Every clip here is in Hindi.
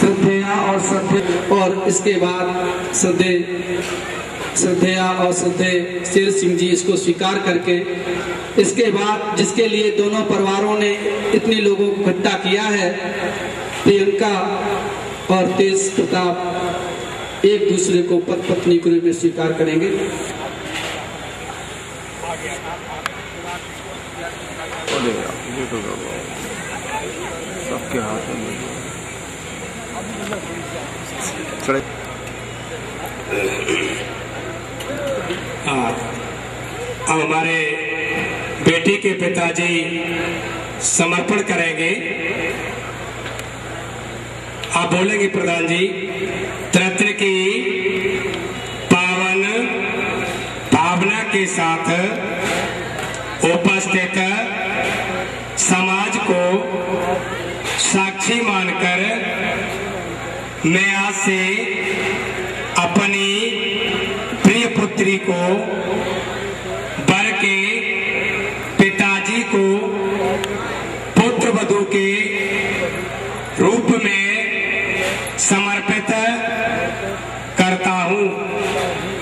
श्रद्धेया और इसके बाद श्रद्धेया और शेर सिंह जी इसको स्वीकार करके, इसके बाद जिसके लिए दोनों परिवारों ने इतने लोगों को इकट्ठा किया है, प्रियंका और तेज प्रताप एक दूसरे को पति पत्नी के रूप में स्वीकार करेंगे। सबके हाथ में अब हमारे बेटी के पिताजी समर्पण करेंगे। आप बोलेंगे प्रधान जी। तृतीय की पावन भावना के साथ उपस्थित समाज को साक्षी मानकर मैं आज से अपनी प्रिय पुत्री को वर के पिताजी को पुत्र वधू के रूप में समर्पित करता हूं।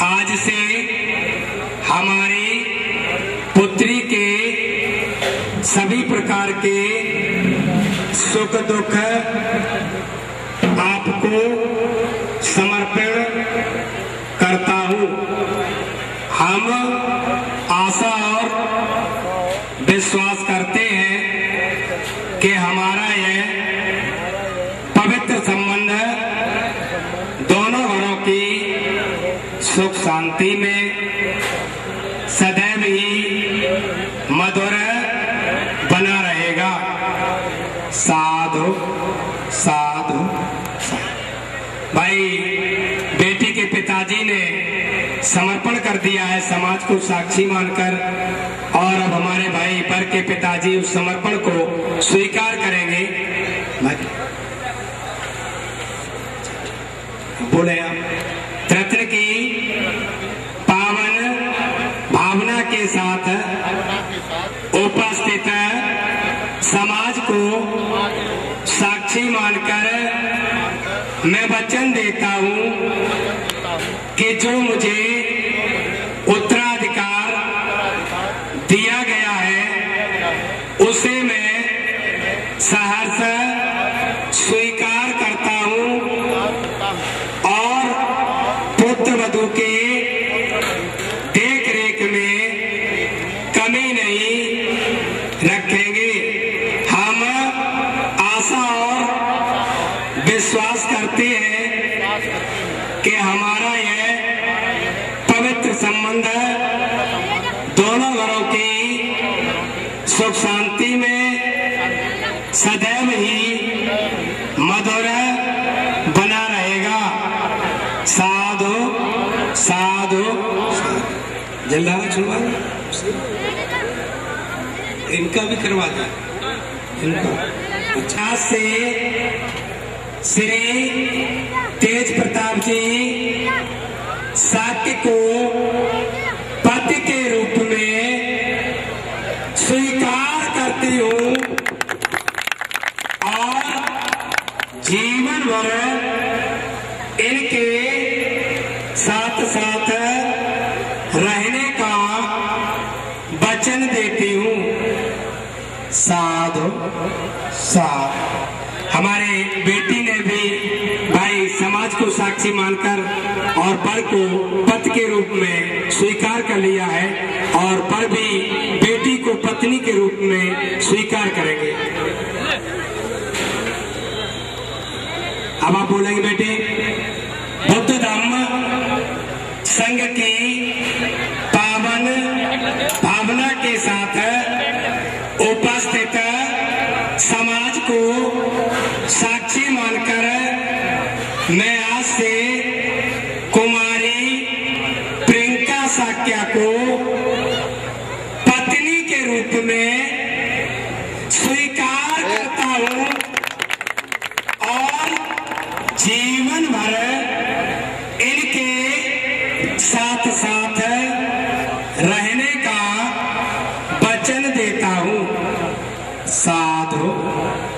आज से हमारी पुत्री के सभी प्रकार के सुख दुख आपको समर्पण करता हूं। हम आशा और विश्वास करते हैं कि हमारा यह पवित्र संबंध दोनों घरों की सुख शांति में सदैव ही मधुर बना रहेगा। साधु साधु। भाई बेटी के पिताजी ने समर्पण कर दिया है समाज को साक्षी मानकर, और अब हमारे भाई वर के पिताजी उस समर्पण को स्वीकार करेंगे। बोले आप। तृतीय की पावन भावना के साथ उपस्थित समाज को साक्षी मानकर मैं वचन देता हूं कि जो मुझे उत्तराधिकार दिया गया है उसे मैं सहर्ष स्वीकार करता हूं और पुत्र वधू के देख रेख में कमी नहीं रखेंगे। हम आशा और विश्वास करते हैं कि हमारा यह पवित्र संबंध दोनों घरों की सुख शांति में सदैव ही मधुर बना रहेगा। साधु साधु। जल्दा छुड़वा इनका भी करवा दे। इनका 50 से श्री तेज प्रताप जी साक्य को पति के रूप में स्वीकार करती हूँ और जीवन भर इनके साथ साथ रहने का वचन देती हूँ। साधु साधु। हमारे बेटी ने भी भाई समाज को साक्षी मानकर और वर को पति के रूप में स्वीकार कर लिया है, और वर भी बेटी को पत्नी के रूप में स्वीकार करेंगे। अब आप बोलेंगे बेटे। बुद्ध धम्म संघ की पावन भावना के साथ उपस्थित समाज को साक्षी मानकर मैं आज से कुमारी प्रियंका साक्या को पत्नी के रूप में स्वीकार करता हूं और जीवन भर इनके साथ साथ रहने का वचन देता हूं। साधु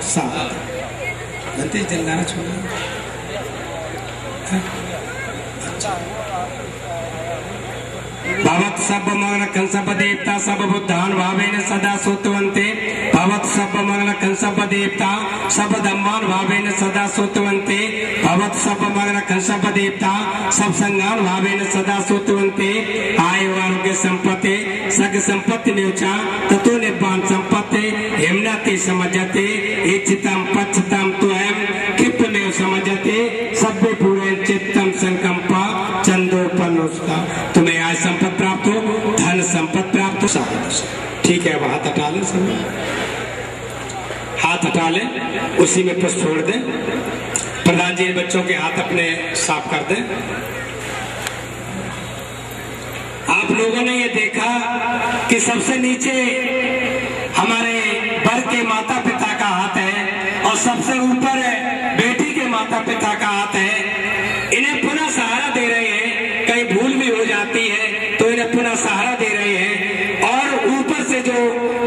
साधु। गलती जल्दा छोड़ो। भवत् सब मंगल सब देवता सब बुद्धान भावेन सदा सुतवन्ते। भवत् सब मंगल सब देवता सब धम्मान भावेन सदा सुतवन्ते। भवत् सब मंगल सब देवता सब संगान भावेन सदा सुतवन्ते। आयु आरोग्य संपत्ति सग संपत्ति न्योचा ततो निर्वाण संपत्ति हेमनाति समझते इच्छितम पच्छतम तुम क्षिप्तमेव समझते सभ्य पूरे चित्तम संकंपा चंदोपनुष्का। तुम्हें आज संपत्ति प्राप्त हो, धन संपत्ति प्राप्त हो। ठीक है, अब हाथ हटा लें, सब हाथ हटा लें, उसी में पुष्प छोड़ दें। प्रधान जी बच्चों के हाथ अपने साफ कर दें। आप लोगों ने ये देखा कि सबसे नीचे हमारे वर के माता पिता का हाथ है और सबसे ऊपर बेटी के माता पिता का हाथ है। इन्हें पुनः सहारा दे रहे हैं, कहीं भूल भी हो जाती है तो इन्हें पुनः सहारा दे रहे हैं। और ऊपर से जो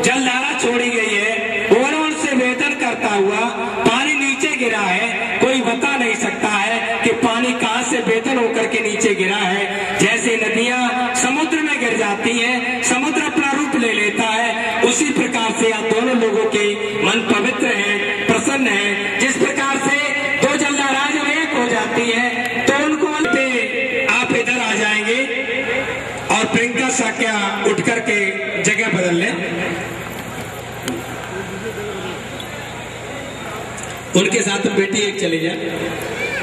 जलधारा छोड़ी गई है वो उनसे वेदन करता हुआ पानी नीचे गिरा है। कोई बता नहीं सकता है कि पानी कहां से वेदन होकर के नीचे गिरा है। जैसे नदियां समुद्र में गिर जाती हैं, समुद्र अपना रूप ले लेता है, उसी प्रकार से आप दोनों लोगों के मन पवित्र है, प्रसन्न है। जिस प्रकार से दो जलधाराएं जो एक हो जाती है तो उनको आप इधर आ जाएंगे और प्रियंका साक्या उठ करके जगह बदल लें। उनके साथ बेटी एक चली जाए,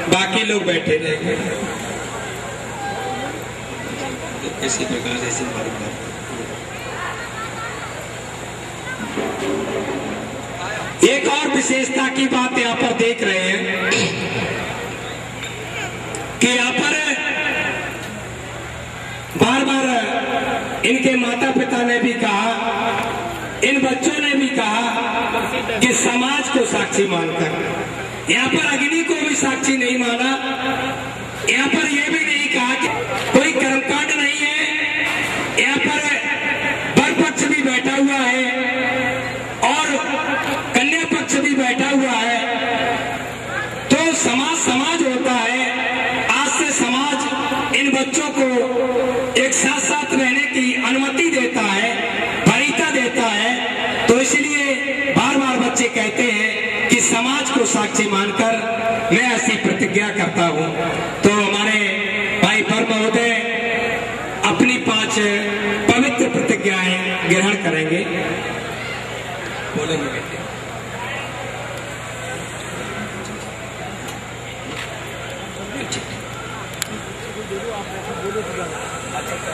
बाकी लोग बैठे रहेंगे। इसी प्रकार से एक और विशेषता की बात यहाँ पर देख रहे हैं कि यहाँ पर बार बार इनके माता पिता ने भी कहा, इन बच्चों ने भी कहा कि समाज को साक्षी मानकर। यहाँ पर अग्नि को भी साक्षी नहीं माना। यहाँ पर यह भी नहीं कहा कि कोई कर्मकांड नहीं है। यहाँ पर वर पक्ष भी बैठा हुआ है और कन्या पक्ष भी बैठा हुआ है। तो समाज समाज होता है। आज से समाज इन बच्चों को एक साथ साथ रहने की अनुमति देता है, वरीयता देता है। तो इसलिए बार बार बच्चे कहते हैं कि समाज को साक्षी मानकर मैं ऐसी प्रतिज्ञा करता हूं। तो हमारे भाई वर महोदय अपनी 5 पवित्र प्रतिज्ञाएं ग्रहण करेंगे। बोलेंगे बेटे।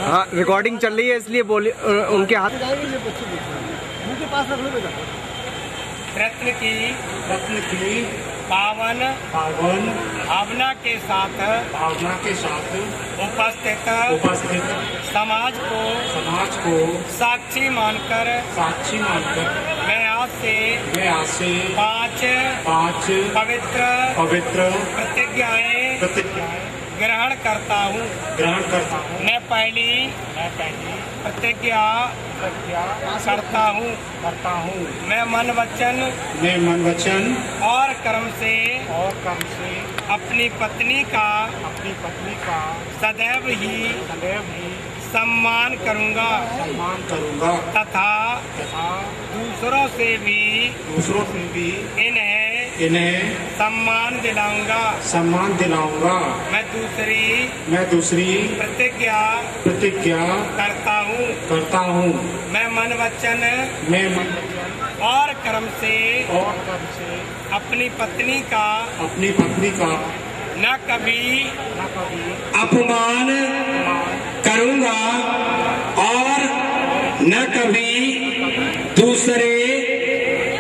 हाँ, रिकॉर्डिंग चल रही है इसलिए बोलिए। उनके हाथ मुंह के पास रख लो बेटा। रत्न की पावन भावना के साथ उपस्थित समाज को साक्षी मानकर मैं आज से 5 पवित्र प्रतिज्ञाएं ग्रहण करता हूँ। मैं पहली प्रतिज्ञा करता हूँ। मैं मन वचन और कर्म से अपनी पत्नी का सदैव ही सम्मान करूँगा तथा दूसरों से भी इन्हें सम्मान दिलाऊंगा। मैं दूसरी प्रतिज्ञा करता हूँ। मैं मन वचन और कर्म से अपनी पत्नी का न कभी अपमान करूँगा और न कभी दूसरे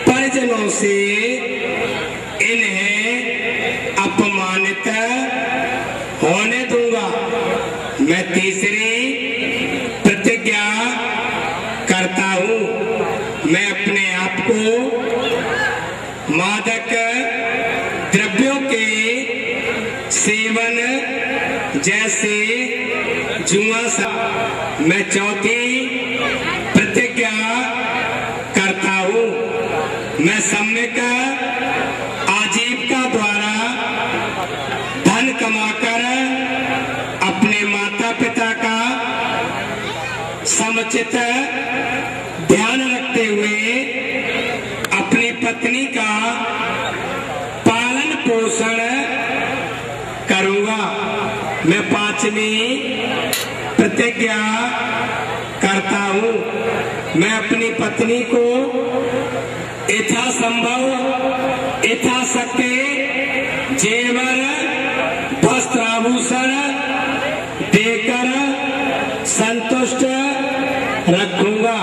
परिजनों से इन्हें अपमानित होने दूंगा। मैं तीसरी प्रतिज्ञा करता हूँ। मैं अपने आप को मादक द्रव्यों के सेवन जैसे जुआ सा। मैं चौथी प्रतिज्ञा करता हूँ। मैं सम्यक आजीविका द्वारा यथाचित ध्यान रखते हुए अपनी पत्नी का पालन पोषण करूंगा। मैं 5वीं प्रतिज्ञा करता हूं, मैं अपनी पत्नी को यथासंभव यथाशक्ति जेवर वस्त्र आभूषण देकर संतुष्ट रखूंगा।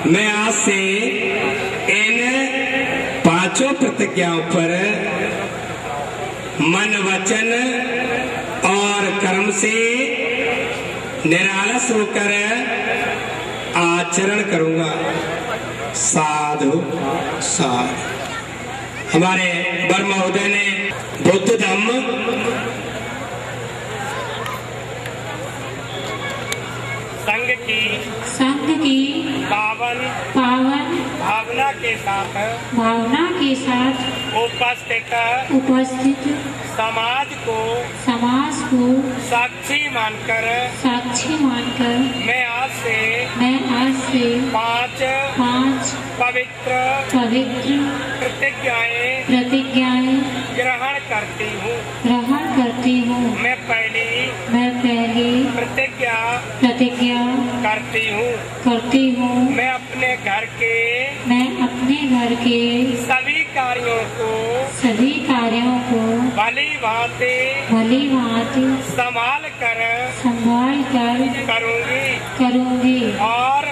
मैं आज से इन 5 प्रतिज्ञाओं पर मन वचन और कर्म से निरालस होकर आचरण करूंगा। साधु साधु। हमारे वर महोदय ने बुद्ध धम्म संघ की पावन भावना के साथ उपस्थित समाज को साक्षी मानकर मैं आज से 5 पवित्र प्रतिज्ञाएं ग्रहण करती हूँ। मैं पहली प्रतिज्ञा करती हूँ। मैं अपने घर के सभी कार्यों को भली भांति संभाल कर करूँगी और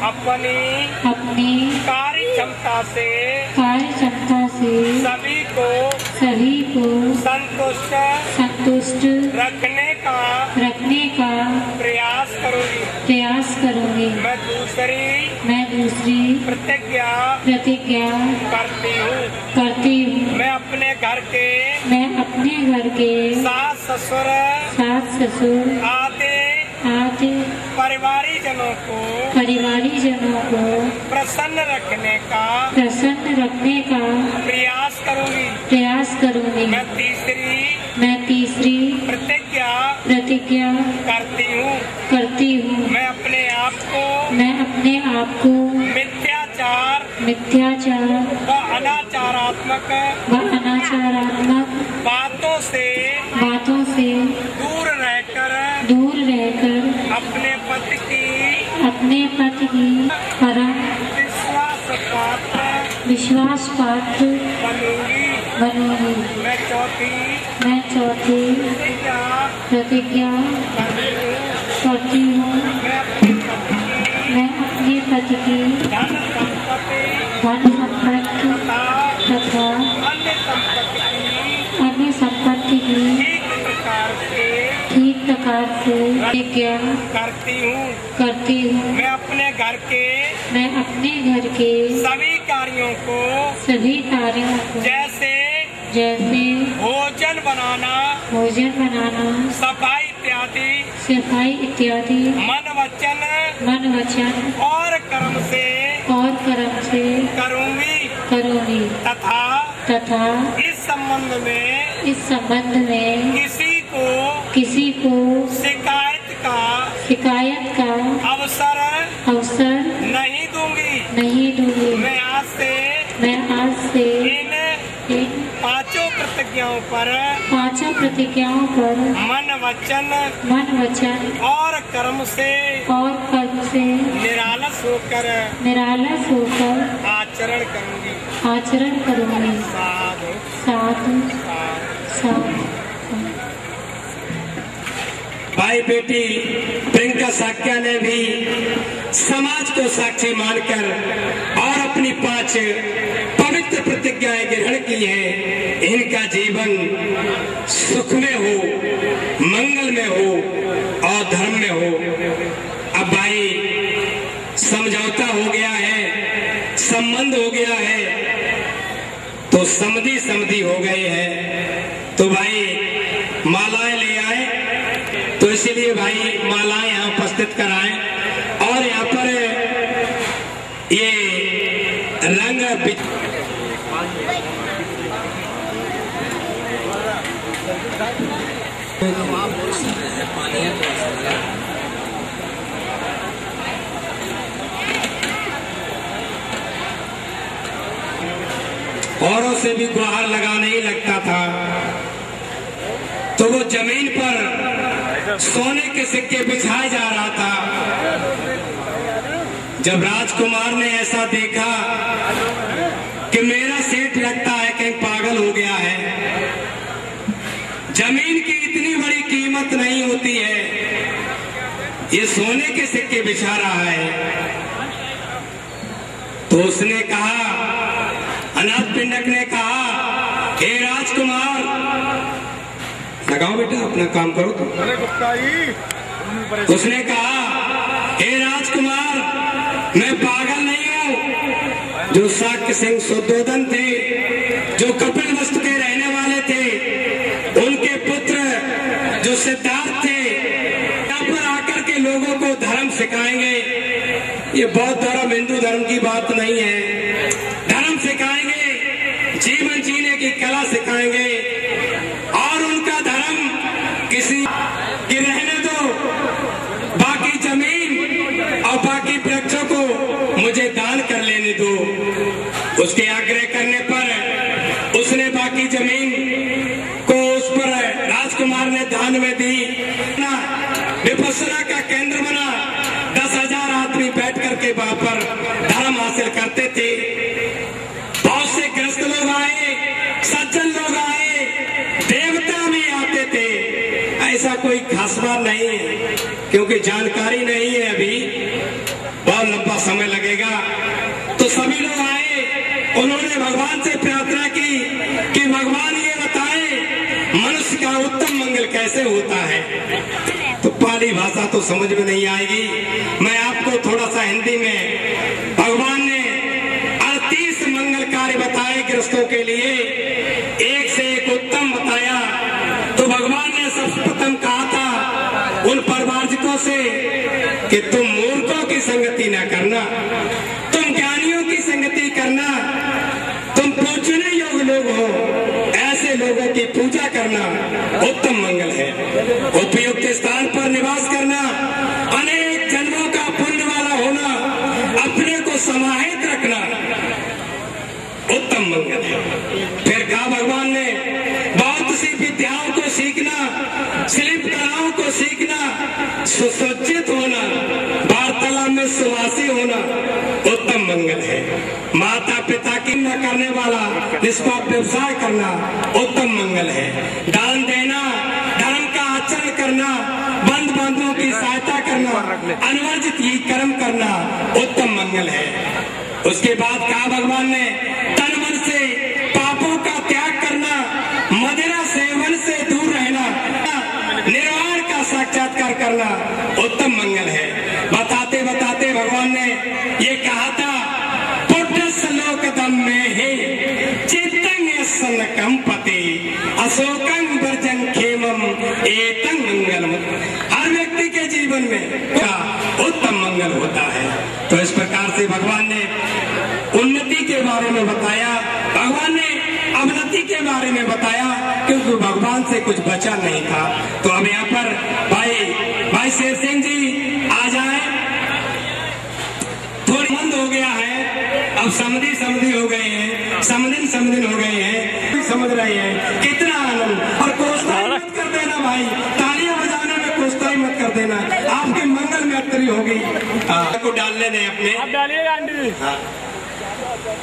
अपनी कार्य क्षमता से सभी को संतुष्ट रखने का प्रयास करूँगी। मैं दूसरी प्रतिज्ञा करती हूँ। मैं अपने घर के सास ससुर आदि परिवारीजनों को प्रसन्न रखने का प्रयास करूँगी। मैं तीसरी प्रतिज्ञा करती हूँ। मैं अपने आप को मिथ्याचार व अनाचारात्मक बातों से दूर रहकर अपने पति की परम विश्वास पात्र बनूंगी। मैं चौथी प्रतिज्ञा करती हूँ। मैं अपने पति की धन संपत्ति तथा अन्य संपत्ति की ठीक प्रकार से प्रतिज्ञा करती हूँ। मैं अपने घर के सभी कार्यों को जैसे भोजन बनाना सफाई इत्यादि मन वचन और कर्म से करूँगी तथा इस संबंध में किसी को शिकायत का अवसर नहीं दूंगी। मैं आज से इन 5 प्रतिज्ञाओं पर मन वचन और कर्म से निरालस होकर आचरण करूँगी। साधु। भाई बेटी प्रियंका साक्या ने भी समाज को साक्षी मानकर और अपनी 5 पवित्र प्रतिज्ञाएं ग्रहण की हैं। इनका जीवन सुख में हो, मंगल में हो और धर्म में हो। अब भाई समझौता हो गया है, संबंध हो गया है, तो समधी हो गए हैं। तो भाई मालाएं ले आए, तो इसीलिए भाई मालाएं यहाँ उपस्थित कराएं और यहाँ पर ये रंग औरों से भी गुहार लगाने ही लगता था। तो वो जमीन पर सोने के सिक्के बिछाए जा रहा था। जब राजकुमार ने ऐसा देखा कि मेरा सेठ लगता है कहीं पागल हो गया है, जमीन की इतनी बड़ी कीमत नहीं होती है, ये सोने के सिक्के बिछा रहा है। तो उसने कहा, अनाथ पिंडक ने कहा, हे राजकुमार, लगाओ बेटा अपना काम करो तुम। उसने कहा, हे राजकुमार, मैं पागल नहीं हूं। जो शाक्य सिंह शुद्धोधन थे, जो कपिलवस्तु के रहने वाले थे, उनके पुत्र जो सिद्धार्थ थे, यहाँ पर आकर के लोगों को धर्म सिखाएंगे। ये बौद्ध धर्म हिंदू धर्म की बात नहीं है। धर्म सिखाएंगे, जीवन जीने की कला सिखाएंगे, और उनका धर्म किसी की रहने दो, बाकी जमीन और बाकी वृक्षों को मुझे दान कर लेने दो। उसके आग्रह करने पर उसने बाकी जमीन को उस पर राजकुमार ने दान में दी। विपस्सना का केंद्र बना। 10,000 आदमी बैठ करके वहां पर धर्म हासिल करते थे। बहुत से ग्रस्त लोग आए, सज्जन लोग आए, देवता भी आते थे। ऐसा कोई खास बात नहीं है, क्योंकि जानकारी नहीं है, अभी बहुत लंबा समय लगेगा। तो सभी लोग आए, उन्होंने भगवान से प्रार्थना की कि भगवान ये बताए मनुष्य का उत्तम मंगल कैसे होता है। तो पाली भाषा तो समझ में नहीं आएगी, मैं आपको थोड़ा सा हिंदी में, भगवान ने 38 मंगल कार्य बताए गृहस्थों के लिए, एक से एक उत्तम बताया। तो भगवान ने सर्वप्रथम कहा था उन परिवारजकों से कि तुम मूर्खों की संगति न करना, तुम ज्ञानियों की संगति करना, तुम पूजने योग्य लोग हो, ऐसे लोगों की पूजा करना उत्तम मंगल है। उपयुक्त स्थान पर निवास करना, अनेक जन्मों का पुण्य वाला होना, अपने को समाहित रखना उत्तम मंगल है। फिर कहा भगवान ने, बहुत सी विद्याओं को सीखना, शिल्प कलाओं को सीखना, सुसज्जित होना, वार्तालाप में सुवासी होना उत्तम मंगल है। माता पिता की न करने वाला निष्पाप व्यवसाय करना उत्तम मंगल है। दान देना, धर्म का आचरण करना, बंद बंधुओं की सहायता करना, अनवर्जित ही कर्म करना उत्तम मंगल है। उसके बाद कहा भगवान ने, तन मन से पापों का त्याग करना, मदिरा सेवन से दूर रहना, निर्वाण का साक्षात्कार करना उत्तम मंगल है। बताते बताते भगवान ने ये कहा था, पुट्टस्लोकदम में ही चित्तंग सनकंपति अशोकं वर्जं खेमम एतं मंगलम। हर व्यक्ति के जीवन में उत्तम मंगल होता है। तो इस प्रकार से भगवान ने उन्नति के बारे में बताया, भगवान ने अवनति के बारे में बताया, क्योंकि भगवान से कुछ बचा नहीं था। तो अब यहाँ पर भाई शेर सिंह जी आ जाए। थोड़ी बंद हो गया है, अब समधी हो गए हैं, समदिन हो गए हैं, समझ रहे हैं कितना आनंद। और कोस्ताई मत कर देना भाई, तालियां बजाने में कोस्ताई मत कर देना, आपके मंगल में अटरी होगी। को डालने दें अपने, आप डालिएगा आंटी जी।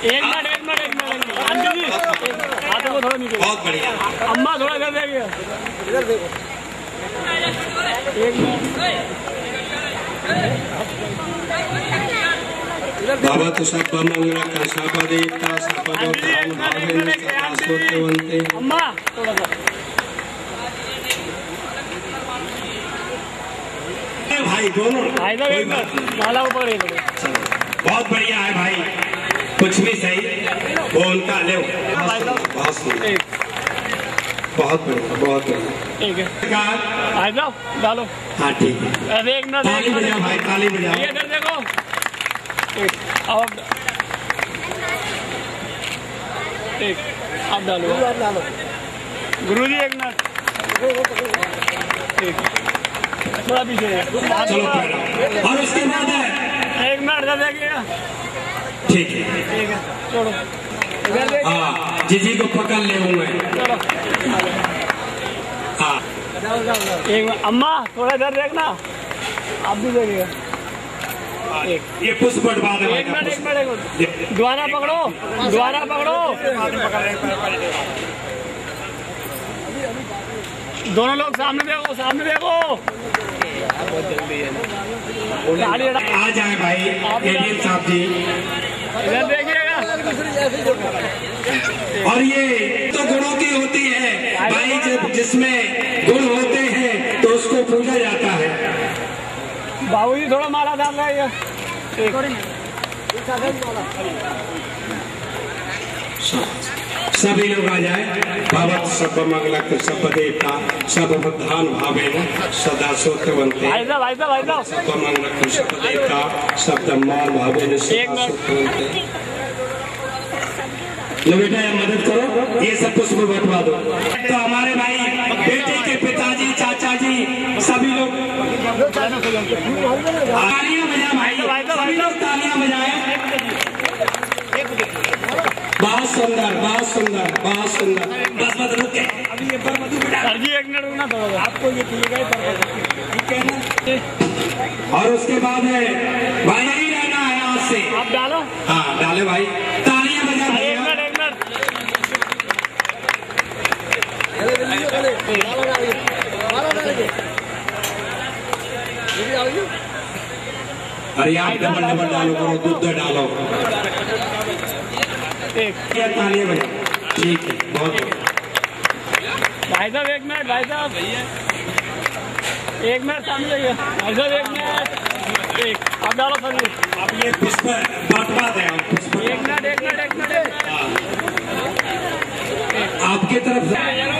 एक मिनट आंटी जी, हाथों को थोड़ा नीचे। बहुत बढ़िया। अम्मा थोड़ा इधर देखिए, इधर देखो। एक बाबा तो सब मंगला का सापा देवता सापा बनते। अम्मा थोड़ा सा भाई दोनों नाला ऊपर। बहुत बढ़िया है भाई, कुछ भी सही, वो उनका ले बहुत बढ़िया, बहुत बढ़िया। ठीक है, आ जाओ डालो। हाँ ठीक है, अरे एक मिनट, ताली बजाओ भाई, ताली बजाओ। ये इधर देखो, अब एक आप डालो, गुरुजी एक मिनट, थोड़ा पीछे चलो पहला, और उसके बाद है एक मिनट इधर देखिएगा। ठीक है, ठीक है, छोड़ो। हाँ जीजी को पकड़ ले हुए। हाँ एक अम्मा थोड़ा इधर देखना, आप भी देखिएगा। ये पुष्प बटवा दे। एक मिनट द्वारा पकड़ो, द्वारा पकड़ो, दोनों लोग सामने देखो, सामने देखो। बहुत जल्दी है ना, आ जाए भाई एडीएम साहब जी, इधर देखिएगा। और ये तो गुणों की होती है भाई, जब जिसमें गुण होते हैं तो उसको पूजा जाता है। बाबूजी थोड़ा माला डाल रहा है। सभी लोग आ जाए। भगवत सब मंगलक सब देवता सब बुद्धान भावेन सदा सोत्रवन्ते। सब मंगलक सब देवता सब धम्मान भावेन सदा सोत्रवन्ते। लो बेटा मदद करो, ये सब पुष्प बटवा दो। तो हमारे भाई बेटे के पिताजी, चाचा जी, सभी लोग तालियां बजा भाई, सभी लोग तालियां बजाएं। बहुत सुंदर, बहुत सुंदर, बहुत सुंदर। बस मत रुके, अभी ये पर मधु बेटा सर जी एक मिनट रुकना थोड़ा, आपको ये चाहिएगा ठीक है ना। और उसके बाद भाई नहीं रहना है आज से। आप डालो। हाँ डाले भाई, तालियां बजा। एक मिनट, एक मिनट। अरे आप डबल डबल डालो करो, दूध डालो। क्या तालियां बजा, ठीक है बहुत। भाई साहब एक मिनट, भाई साहब एक मिनट सामने जाइए। भाई साहब एक मिनट, एक आप डालो सर जी। आप ये पुष्प बटवा दें, आप पुष्प। एक मिनट, एक मिनट, एक मिनट। आपके तरफ से।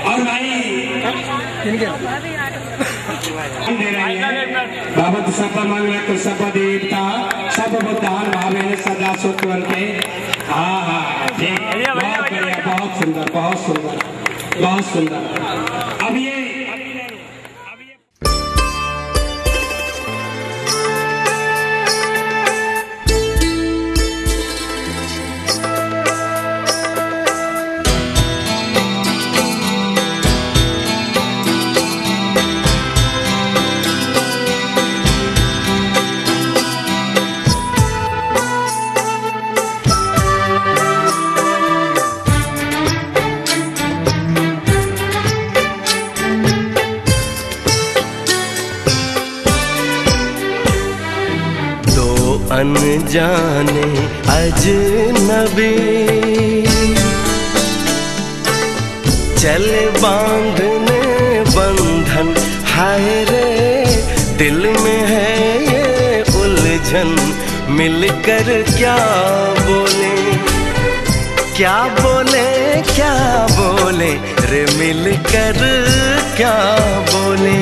और भाई दे रहे हैं भगवत सब मंगलक सब देवता सब बुद्धान भावेन सदा सोत्रवन्ते। हाँ हाँ ठीक, बहुत बढ़िया, बहुत सुंदर, बहुत सुंदर, बहुत सुंदर। अब ये अनजाने अजनबी चले बांधने बंधन, हाय रे दिल में है ये उलझन। मिलकर क्या बोले, क्या बोले, क्या बोले रे, मिलकर क्या बोले।